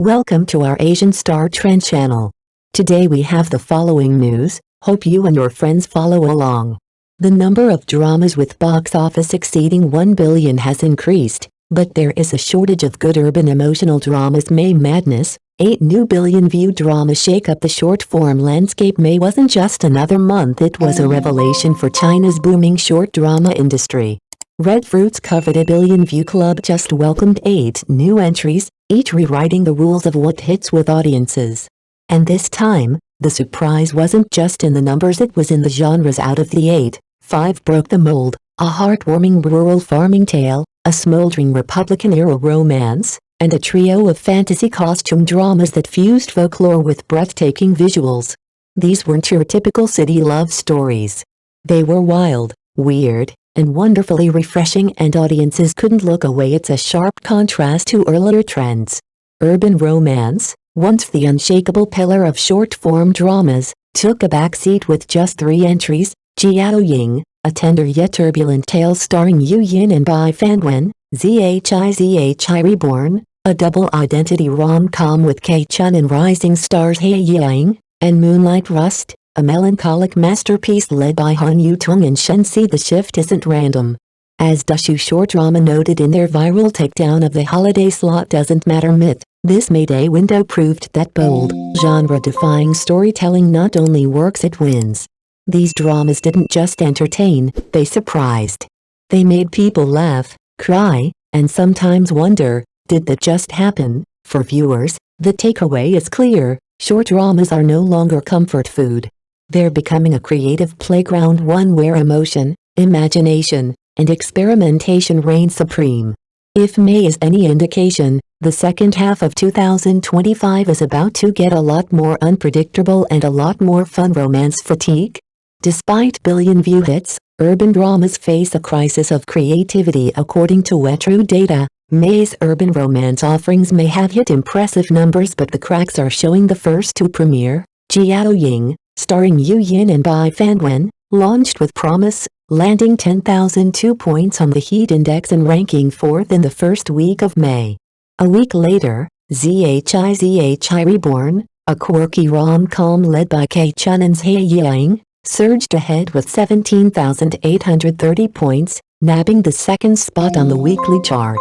Welcome to our Asian Star Trend channel. Today we have the following news, hope you and your friends follow along. The number of dramas with box office exceeding 1 billion has increased, but there is a shortage of good urban emotional dramas. May Madness, 8 new billion-view dramas shake up the short-form landscape. May wasn't just another month, it was a revelation for China's booming short drama industry. Red Fruit's coveted billion-view club just welcomed 8 new entries, each rewriting the rules of what hits with audiences. And this time, the surprise wasn't just in the numbers, it was in the genres. Out of the 8, 5 broke the mold: a heartwarming rural farming tale, a smoldering Republican-era romance, and a trio of fantasy costume dramas that fused folklore with breathtaking visuals. These weren't your typical city love stories. They were wild, weird, and wonderfully refreshing, and audiences couldn't look away. It's a sharp contrast to earlier trends. Urban romance, once the unshakable pillar of short-form dramas, took a backseat with just 3 entries: Jiao Ying, a tender yet turbulent tale starring Yu Yin and Bai Fanwen; Zhi Reborn, a double-identity rom-com with Kei Chun and rising stars He Yang; and Moonlight Rust, a melancholic masterpiece led by Han Yutong and Shen Si. The shift isn't random. As Dushu Short Drama noted in their viral takedown of the holiday slot doesn't matter myth, this May Day window proved that bold, genre-defying storytelling not only works, it wins. These dramas didn't just entertain, they surprised. They made people laugh, cry, and sometimes wonder, did that just happen? For viewers, the takeaway is clear: short dramas are no longer comfort food. They're becoming a creative playground, one where emotion, imagination, and experimentation reign supreme. If May is any indication, the second half of 2025 is about to get a lot more unpredictable and a lot more fun. Romance fatigue? Despite billion-view hits, urban dramas face a crisis of creativity. According to Wetru data, May's urban romance offerings may have hit impressive numbers, but the cracks are showing. The first to premiere, Jiao Ying, starring Yu Yin and Bai Fanwen, launched with promise, landing 10,002 points on the Heat Index and ranking 4th in the first week of May. A week later, Zhi Reborn, a quirky rom-com led by Kei Chun and He Yang, surged ahead with 17,830 points, nabbing the second spot on the weekly chart.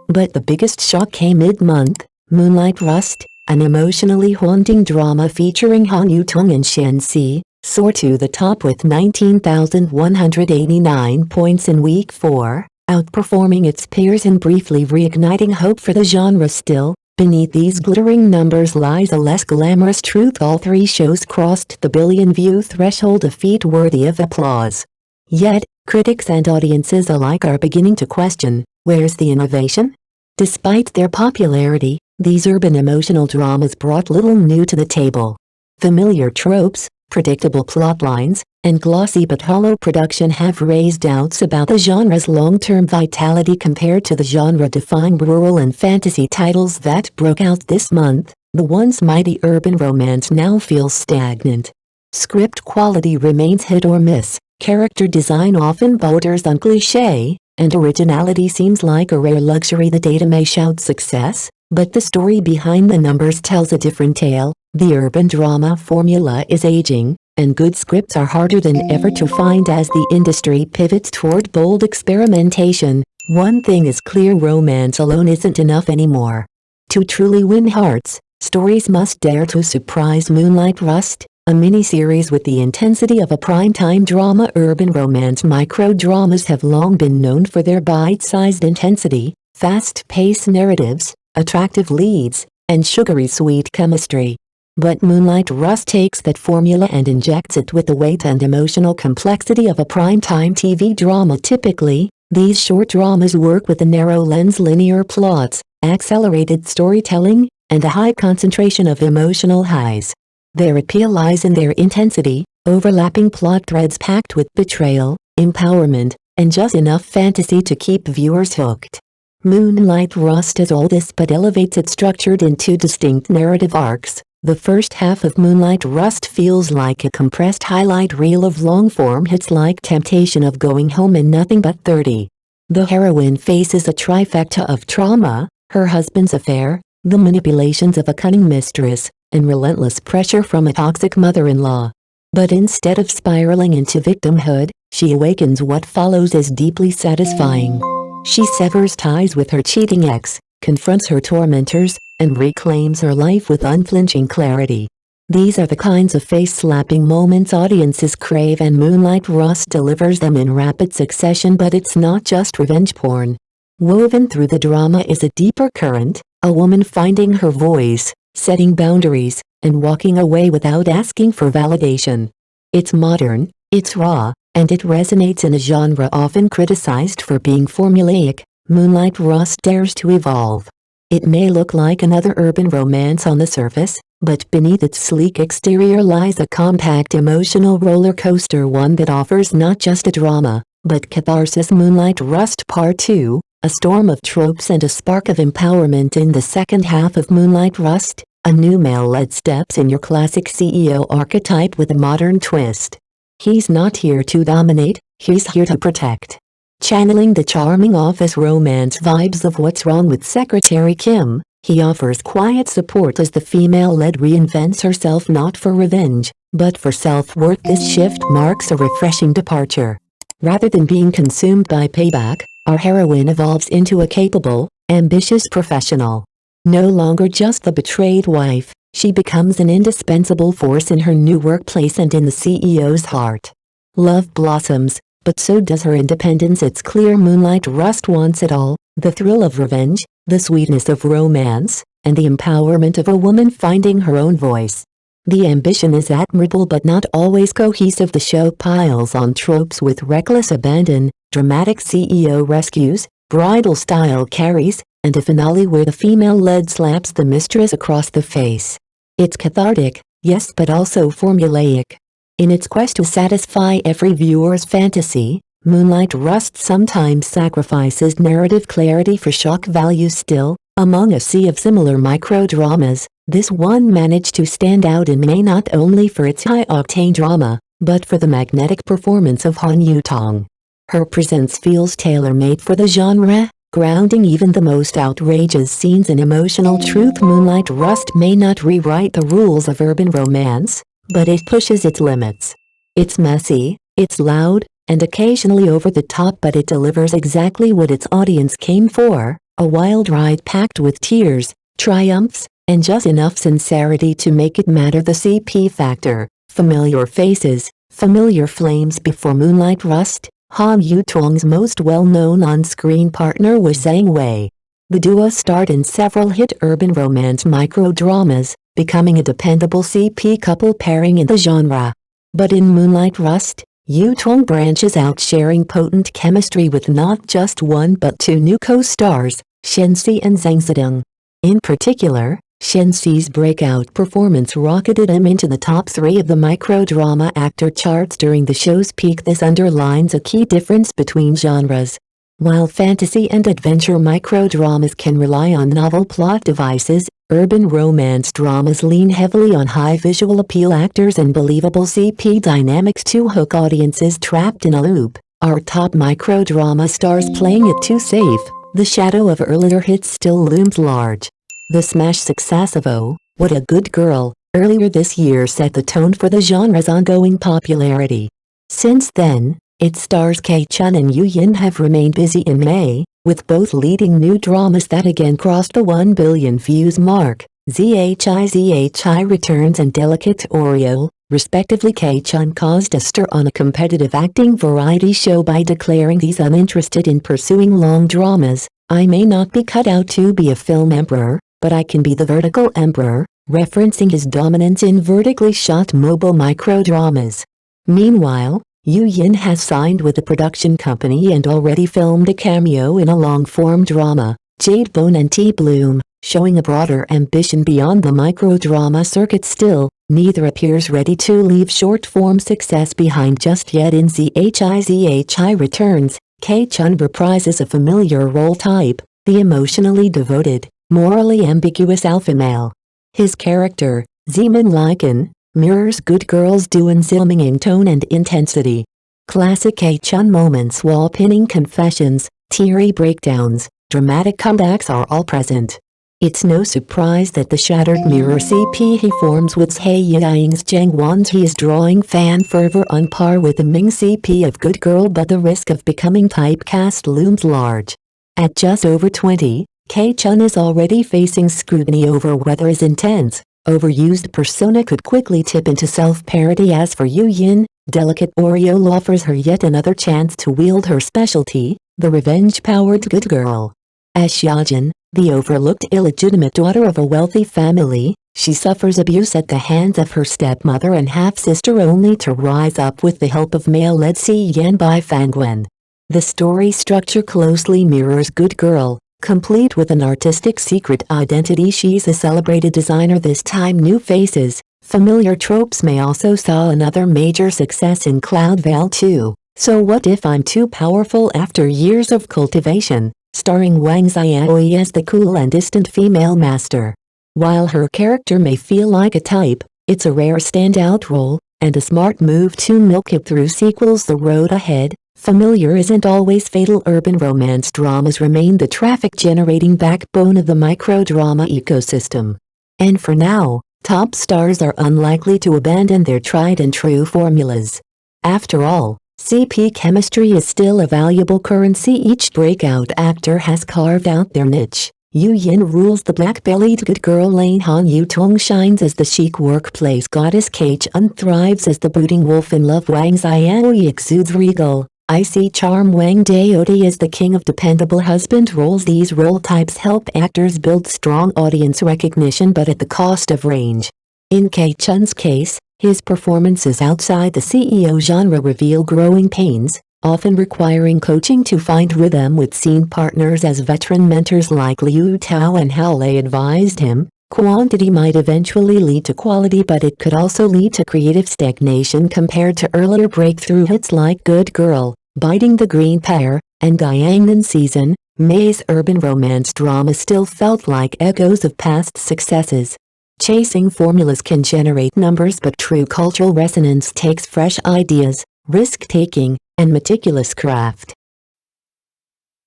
But the biggest shock came mid-month. Moonlight Rust, an emotionally haunting drama featuring Han Yutong and Shen Si, soared to the top with 19,189 points in week 4, outperforming its peers and briefly reigniting hope for the genre. Still, beneath these glittering numbers lies a less glamorous truth: all 3 shows crossed the billion-view threshold, a feat worthy of applause. Yet, critics and audiences alike are beginning to question, where's the innovation? Despite their popularity, these urban emotional dramas brought little new to the table. Familiar tropes, predictable plotlines, and glossy but hollow production have raised doubts about the genre's long-term vitality. Compared to the genre-defying rural and fantasy titles that broke out this month, the once mighty urban romance now feels stagnant. Script quality remains hit or miss, character design often borders on cliché, and originality seems like a rare luxury. The data may shout success, but the story behind the numbers tells a different tale. The urban drama formula is aging, and good scripts are harder than ever to find as the industry pivots toward bold experimentation. One thing is clear: romance alone isn't enough anymore. To truly win hearts, stories must dare to surprise. Moonlight Rust, a miniseries with the intensity of a primetime drama. Urban romance micro-dramas have long been known for their bite-sized intensity, fast-paced narratives, attractive leads, and sugary sweet chemistry. But Moonlight Rust takes that formula and injects it with the weight and emotional complexity of a primetime TV drama. Typically, these short dramas work with a narrow lens, linear plots, accelerated storytelling, and a high concentration of emotional highs. Their appeal lies in their intensity, overlapping plot threads packed with betrayal, empowerment, and just enough fantasy to keep viewers hooked. Moonlight Rust is all this but elevates it, structured in 2 distinct narrative arcs. The first half of Moonlight Rust feels like a compressed highlight reel of long-form hits like Temptation of Going Home and Nothing But 30. The heroine faces a trifecta of trauma: her husband's affair, the manipulations of a cunning mistress, and relentless pressure from a toxic mother-in-law. But instead of spiraling into victimhood, she awakens what follows as deeply satisfying. She severs ties with her cheating ex, confronts her tormentors, and reclaims her life with unflinching clarity. These are the kinds of face-slapping moments audiences crave, and Moonlight Rust delivers them in rapid succession. But it's not just revenge porn. Woven through the drama is a deeper current, a woman finding her voice, setting boundaries, and walking away without asking for validation. It's modern, it's raw, and it resonates in a genre often criticized for being formulaic. Moonlight Rust dares to evolve. It may look like another urban romance on the surface, but beneath its sleek exterior lies a compact emotional roller coaster, one that offers not just a drama, but catharsis. Moonlight Rust Part 2, a storm of tropes and a spark of empowerment. In the second half of Moonlight Rust, a new male-led steps in your classic CEO archetype with a modern twist. He's not here to dominate, he's here to protect. Channeling the charming office romance vibes of What's Wrong with Secretary Kim, he offers quiet support as the female-led reinvents herself, not for revenge, but for self-worth. This shift marks a refreshing departure. Rather than being consumed by payback, our heroine evolves into a capable, ambitious professional. No longer just the betrayed wife, she becomes an indispensable force in her new workplace and in the CEO's heart. Love blossoms, but so does her independence. It's clear Moonlight Rust wants it all: the thrill of revenge, the sweetness of romance, and the empowerment of a woman finding her own voice. The ambition is admirable but not always cohesive. The show piles on tropes with reckless abandon, dramatic CEO rescues, bridal-style carries, and a finale where the female-led slaps the mistress across the face. It's cathartic, yes, but also formulaic. In its quest to satisfy every viewer's fantasy, Moonlight Rust sometimes sacrifices narrative clarity for shock value. Still, among a sea of similar micro-dramas, this one managed to stand out, and may not only for its high-octane drama, but for the magnetic performance of Han Yutong. Her presence feels tailor-made for the genre, grounding even the most outrageous scenes in emotional truth. Moonlight Rust may not rewrite the rules of urban romance, but it pushes its limits. It's messy, it's loud, and occasionally over the top, but it delivers exactly what its audience came for: a wild ride packed with tears, triumphs, and just enough sincerity to make it matter. The CP factor: familiar faces, familiar flames. Before Moonlight Rust, Han Yutong's most well-known on-screen partner was Zhang Wei. The duo starred in several hit urban romance micro-dramas, becoming a dependable CP couple pairing in the genre. But in Moonlight Rust, Yutong branches out, sharing potent chemistry with not just one but two new co-stars, Shenxi and Zhang Zidong. In particular, Shenxi's breakout performance rocketed him into the top 3 of the micro-drama actor charts during the show's peak. This underlines a key difference between genres. While fantasy and adventure micro-dramas can rely on novel plot devices, urban romance dramas lean heavily on high visual appeal, actors, and believable CP dynamics to hook audiences trapped in a loop. Our top micro-drama stars playing it too safe, the shadow of earlier hits still looms large. The smash success of Oh, What a Good Girl, earlier this year set the tone for the genre's ongoing popularity. Since then, its stars K-Chun and Yu Yin have remained busy in May, with both leading new dramas that again crossed the 1 billion views mark: ZHI Returns and Delicate Oreo, respectively. K-Chun caused a stir on a competitive acting variety show by declaring he's uninterested in pursuing long dramas. "I may not be cut out to be a film emperor, but I can be the vertical emperor," referencing his dominance in vertically shot mobile micro-dramas. Meanwhile, Yu Yin has signed with a production company and already filmed a cameo in a long-form drama, Jade Bone and Tea Bloom, showing a broader ambition beyond the micro-drama circuit. Still, neither appears ready to leave short-form success behind just yet. In ZHI Returns, K-Chun reprises a familiar role type, the emotionally devoted, morally ambiguous alpha male. His character, Zeman Lycan, mirrors Good Girl's Doon Zilming in tone and intensity. Classic K-Chun moments, wall-pinning confessions, teary breakdowns, dramatic comebacks are all present. It's no surprise that the Shattered Mirror CP he forms with He Yang's Zhang Wanzi is drawing fan fervor on par with the Ming CP of Good Girl, but the risk of becoming typecast looms large. At just over 20, K-Chun is already facing scrutiny over whether his intense, overused persona could quickly tip into self-parody. As for Yu Yin, delicate Oriole offers her yet another chance to wield her specialty, the revenge-powered good girl. As Xiaojin, the overlooked illegitimate daughter of a wealthy family, she suffers abuse at the hands of her stepmother and half-sister only to rise up with the help of male-led Si Yan by Fangwen. The story structure closely mirrors Good Girl, complete with an artistic secret identity. She's a celebrated designer, this time new faces, familiar tropes may also saw another major success in Cloud Veil 2, So What If I'm Too Powerful after years of cultivation, starring Wang Xiaoyi as the cool and distant female master. While her character may feel like a type, it's a rare standout role, and a smart move to milk it through sequels. The road ahead, familiar isn't always fatal. Urban romance dramas remain the traffic-generating backbone of the microdrama ecosystem. And for now, top stars are unlikely to abandon their tried-and-true formulas. After all, CP chemistry is still a valuable currency. Each breakout actor has carved out their niche. Yu Yin rules the black-bellied good girl lane. Han Yutong shines as the chic workplace goddess. K-Chun thrives as the brooding wolf in love. Wang Xiaoyi exudes regal, icy charm. Wang Daodi is the king of dependable husband roles. These role types help actors build strong audience recognition, but at the cost of range. In K-Chun's case, his performances outside the CEO genre reveal growing pains, often requiring coaching to find rhythm with scene partners. As veteran mentors like Liu Tao and Hao Lei advised him, quantity might eventually lead to quality, but it could also lead to creative stagnation compared to earlier breakthrough hits like Good Girl, Biting the Green Pear, and Guyangnan Season. May's urban romance drama still felt like echoes of past successes. Chasing formulas can generate numbers, but true cultural resonance takes fresh ideas, risk-taking, and meticulous craft.